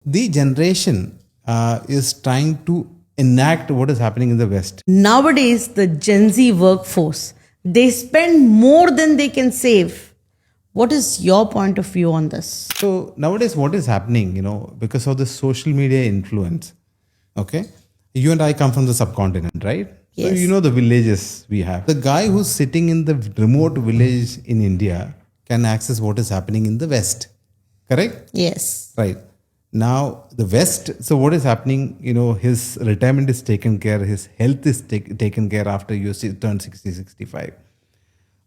The generation is trying to enact what is happening in the West. Nowadays, the Gen Z workforce, they spend more than they can save. What is your point of view on this? So nowadays, what is happening, because of the social media influence, okay? You and I come from the subcontinent, right? So Yes. you know the villages we have. The guy who's sitting in the remote village in India can access what is happening in the West, correct? Yes. Right. Now, the West, so what is happening, his retirement is taken care, his health is taken care after you turn 60, 65.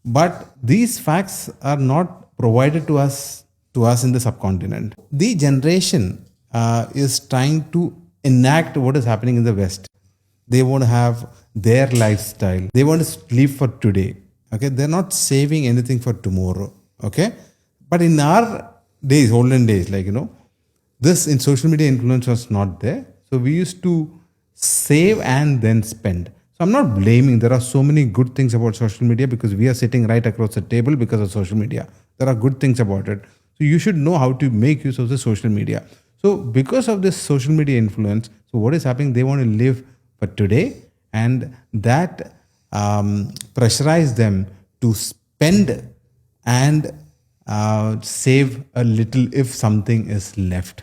But these facts are not provided to us in the subcontinent. The generation is trying to enact what is happening in the West. They want to have their lifestyle. They want to live for today. Okay, they're not saving anything for tomorrow. Okay, but in our days, olden days, this in social media influence was not there. So we used to save and then spend. So I'm not blaming. There are so many good things about social media because we are sitting right across the table because of social media. There are good things about it. So you should know how to make use of the social media. So because of this social media influence, so what is happening? They want to live for today, and that pressurize them to spend and save a little if something is left.